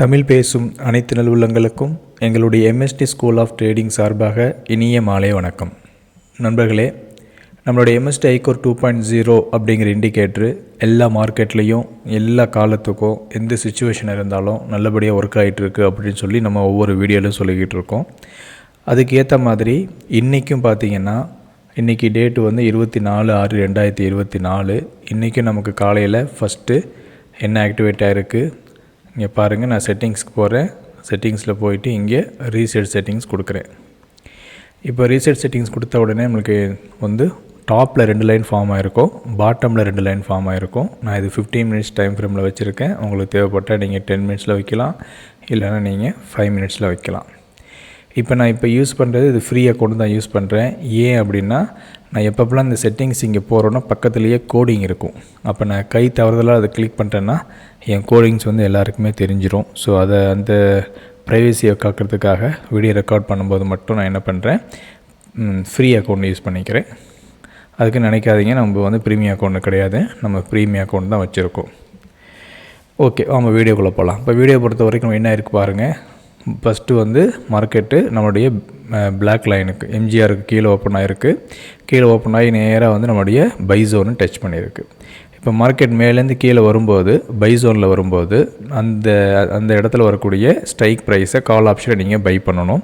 தமிழ் பேசும் அனைத்து நல்லுள்ளங்களுக்கும் எங்களுடைய எம்எஸ்டி ஸ்கூல் ஆஃப் ட்ரேடிங் சார்பாக இனிய மாலை வணக்கம். நண்பர்களே, நம்மளுடைய எம்எஸ்டி ஐகோர் 2.0 அப்படிங்கிற இண்டிகேட்ரு எல்லா மார்க்கெட்லேயும் எல்லா காலத்துக்கும் எந்த சுச்சுவேஷன் இருந்தாலும் நல்லபடியாக ஒர்க் ஆகிட்டு இருக்குது அப்படின்னு சொல்லி நம்ம ஒவ்வொரு வீடியோலையும் சொல்லிக்கிட்டு இருக்கோம். அதுக்கு ஏற்ற மாதிரி இன்றைக்கும் பார்த்திங்கன்னா இன்றைக்கி டேட்டு வந்து 24/6/2024. இன்றைக்கும் நமக்கு காலையில் ஃபஸ்ட்டு என்ன ஆக்டிவேட் ஆகிருக்கு இங்கே பாருங்கள். நான் செட்டிங்ஸ்க்கு போகிறேன். செட்டிங்ஸில் போயிட்டு இங்கே ரீசெட் செட்டிங்ஸ் கொடுக்குறேன். இப்போ ரீசெட் செட்டிங்ஸ் கொடுத்த உடனே நம்மளுக்கு வந்து டாப்பில் 2 லைன் ஃபார்ம் ஆகிருக்கும், பாட்டமில் 2 லைன் ஃபார்ம் ஆகிருக்கும். நான் இது 15 மினிட்ஸ் டைம் ஃப்ரேமில் வச்சுருக்கேன். உங்களுக்கு தேவைப்பட்டால் நீங்கள் 10 மினிட்ஸில் வைக்கலாம், இல்லைனா நீங்கள் 5 மினிட்ஸில் வைக்கலாம். இப்போ நான் யூஸ் பண்ணுறது இது ஃப்ரீ அக்கௌண்ட் தான் யூஸ் பண்ணுறேன். ஏன் அப்படின்னா நான் எப்பப்பெல்லாம் இந்த செட்டிங்ஸ் இங்கே போகிறோன்னா பக்கத்துலேயே கோடிங் இருக்கும். அப்போ நான் கை தவறுதலாக அதை கிளிக் பண்ணிட்டேன்னா என் கோடிங்ஸ் வந்து எல்லாருக்குமே தெரிஞ்சிடும். ஸோ அதை அந்த ப்ரைவசியை காக்கிறதுக்காக வீடியோ ரெக்கார்ட் பண்ணும்போது மட்டும் நான் என்ன பண்ணுறேன், ஃப்ரீ அக்கௌண்ட் யூஸ் பண்ணிக்கிறேன். அதுக்கு நினைக்காதீங்க, நம்ம வந்து ப்ரீமியம் அக்கௌண்ட் கிடையாது, நம்ம ப்ரீமியம் அக்கௌண்ட் தான் வச்சுருக்கோம். ஓகே, நம்ம வீடியோக்குள்ளே போகலாம். இப்போ வீடியோ பொறுத்த வரைக்கும் என்ன இருக்குது பாருங்கள். ஃபஸ்ட்டு வந்து மார்க்கெட்டு நம்மளுடைய பிளாக் லைனுக்கு எம்ஜிஆருக்கு கீழே ஓப்பன் ஆகிருக்கு. கீழே ஓப்பன் ஆகி நேராக வந்து நம்மளுடைய பை ஜோனு டச் பண்ணியிருக்கு. இப்போ மார்க்கெட் மேலேருந்து கீழே வரும்போது பை ஜோனில் வரும்போது அந்த இடத்துல வரக்கூடிய ஸ்ட்ரைக் ப்ரைஸை கால் ஆப்ஷனை நீங்கள் பை பண்ணணும்.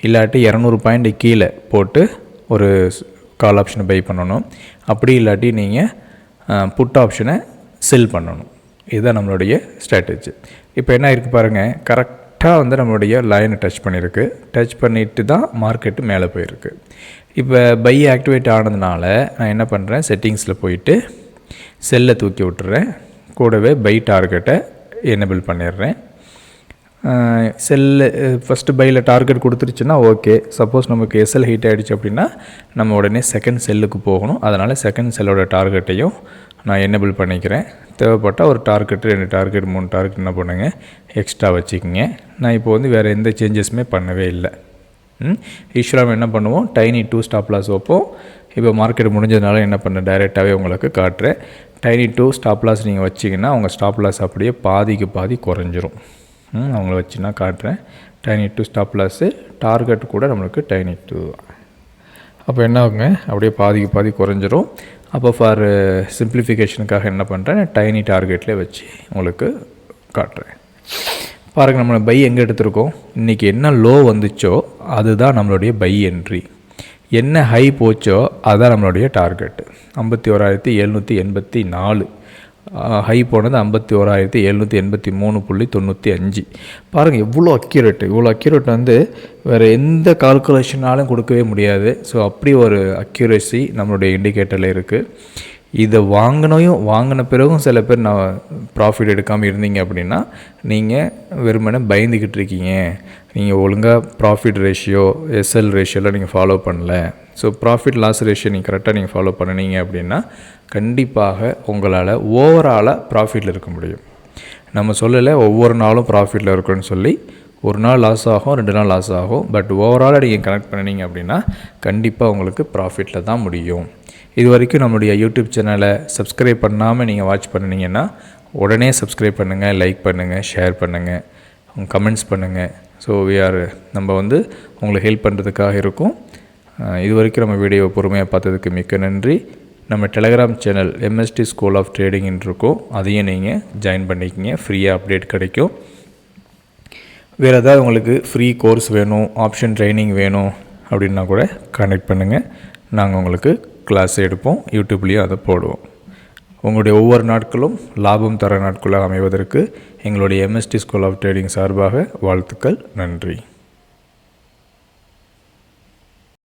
இல்லாட்டி 200 பாயிண்ட் கீழே போட்டு ஒரு கால் ஆப்ஷனை பை பண்ணணும். அப்படி இல்லாட்டி நீங்கள் புட் ஆப்ஷனை செல் பண்ணணும். இதுதான் நம்மளுடைய ஸ்ட்ராட்டஜி. இப்போ என்ன இருக்குது பாருங்கள், கரெக்டாக வந்து நம்மளுடைய லைனை டச் பண்ணியிருக்கு. டச் பண்ணிட்டு தான் மார்க்கெட்டு மேலே போயிருக்கு. இப்போ பை ஆக்டிவேட் ஆனதுனால நான் என்ன பண்ணுறேன், செட்டிங்ஸில் போயிட்டு செல்லை தூக்கி விட்டுறேன். கூடவே பை டார்கெட்டை எனேபிள் பண்ணிடுறேன். செல்லு ஃபஸ்ட்டு பையில் டார்கெட் கொடுத்துருச்சுன்னா ஓகே. சப்போஸ் நமக்கு எஸ்எல் ஹீட் ஆகிடுச்சு அப்படின்னா நம்ம உடனே செகண்ட் செல்லுக்கு போகணும். அதனால் செகண்ட் செல்லோட டார்கெட்டையும் நான் எனேபிள் பண்ணிக்கிறேன். தேவைப்பட்டால் ஒரு டார்கெட்டு 2 டார்கெட் 3 டார்கெட் என்ன பண்ணுங்க எக்ஸ்ட்ரா வச்சுக்கிங்க. நான் இப்போ வந்து வேறு எந்த சேஞ்சஸுமே பண்ணவே இல்லை. யூஸ்வலாக என்ன பண்ணுவோம், டைனி 2 ஸ்டாப் லாஸ் வைப்போம். இப்போ மார்க்கெட் முடிஞ்சதுனால என்ன பண்ண டைரெக்டாகவே உங்களுக்கு காட்டுறேன். டைனி 2 ஸ்டாப் லாஸ் நீங்கள் வச்சிங்கன்னா உங்கள் ஸ்டாப் லாஸ் அப்படியே பாதிக்கு பாதி குறைஞ்சிரும். அவங்கள வச்சுன்னா காட்டுறேன். டைனி 2 ஸ்டாப் லாஸு, டார்கெட் கூட நம்மளுக்கு டைனி 2. அப்போ என்ன ஆகுங்க, அப்படியே பாதிக்கு பாதி குறைஞ்சிரும். அப்போ ஃபார் சிம்பிளிஃபிகேஷனுக்காக என்ன பண்ணுறேன், டைனி டார்கெட்லேயே வச்சு உங்களுக்கு காட்டுறேன். பாருங்கள், நம்ம பை எங்கே எடுத்திருக்கோம். இன்றைக்கி என்ன லோ வந்துச்சோ அதுதான் நம்மளுடைய பை என்ட்ரி. என்ன ஹை போச்சோ அதுதான் நம்மளுடைய டார்கெட்டு. 51,784 ஹை போனது 51,783.95. பாருங்கள் எவ்வளோ அக்யூரேட்டு. இவ்வளோ அக்யூரேட் வந்து வேறு எந்த கால்குலேஷனாலும் கொடுக்கவே முடியாது. ஸோ அப்படி ஒரு அக்யூரேசி நம்மளுடைய இண்டிகேட்டரில் இருக்குது. இதை வாங்கின பிறகும் சில பேர் நான் ப்ராஃபிட் எடுக்காமல் இருந்தீங்க அப்படின்னா நீங்கள் வெறுமனே பயந்துக்கிட்டு இருக்கீங்க. நீங்கள் ஒழுங்காக ப்ராஃபிட் ரேஷியோ எஸ்எல் ரேஷியோலாம் நீங்கள் ஃபாலோ பண்ணல. ஸோ ப்ராஃபிட் லாஸ் ரேஷியோ நீங்கள் கரெக்டாக நீங்கள் ஃபாலோ பண்ணினீங்க அப்படின்னா கண்டிப்பாக உங்களால் ஓவராலாக ப்ராஃபிட்டில் இருக்க முடியும். நம்ம சொல்லலை ஒவ்வொரு நாளும் ப்ராஃபிட்டில் இருக்குன்னு சொல்லி. ஒரு நாள் லாஸ் ஆகும், 2 நாள் லாஸ் ஆகும். பட் ஓவராலாக நீங்கள் கனெக்ட் பண்ணினீங்க அப்படின்னா கண்டிப்பாக உங்களுக்கு ப்ராஃபிட்டில் தான் முடியும். இது வரைக்கும் நம்மளுடைய யூடியூப் சேனலை சப்ஸ்கிரைப் பண்ணாமல் நீங்கள் வாட்ச் பண்ணினீங்கன்னா உடனே சப்ஸ்கிரைப் பண்ணுங்கள், லைக் பண்ணுங்கள், ஷேர் பண்ணுங்கள், கமெண்ட்ஸ் பண்ணுங்கள். ஸோ நம்ம வந்து உங்களுக்கு ஹெல்ப் பண்ணுறதுக்காக இருக்கும். இது வரைக்கும் நம்ம வீடியோவை பொறுமையாக பார்த்ததுக்கு மிக்க நன்றி. நம்ம Telegram channel MST school of ட்ரேடிங்னு இருக்கும், அதையும் நீங்கள் ஜாயின் பண்ணிக்கிங்க. ஃப்ரீயாக அப்டேட் கிடைக்கும். வேறு ஏதாவது உங்களுக்கு ஃப்ரீ கோர்ஸ் வேணும், ஆப்ஷன் ட்ரைனிங் வேணும் அப்படின்னா கூட கனெக்ட் பண்ணுங்கள். நாங்கள் உங்களுக்கு கிளாஸ் எடுப்போம், யூடியூப்லேயும் அதை போடுவோம். உங்களுடைய ஒவ்வொரு நாட்களும் லாபம் தர நாட்களாக அமைவதற்கு எங்களுடைய எம்எஸ்டி ஸ்கூல் ஆஃப் ட்ரேடிங் சார்பாக வாழ்த்துக்கள். நன்றி.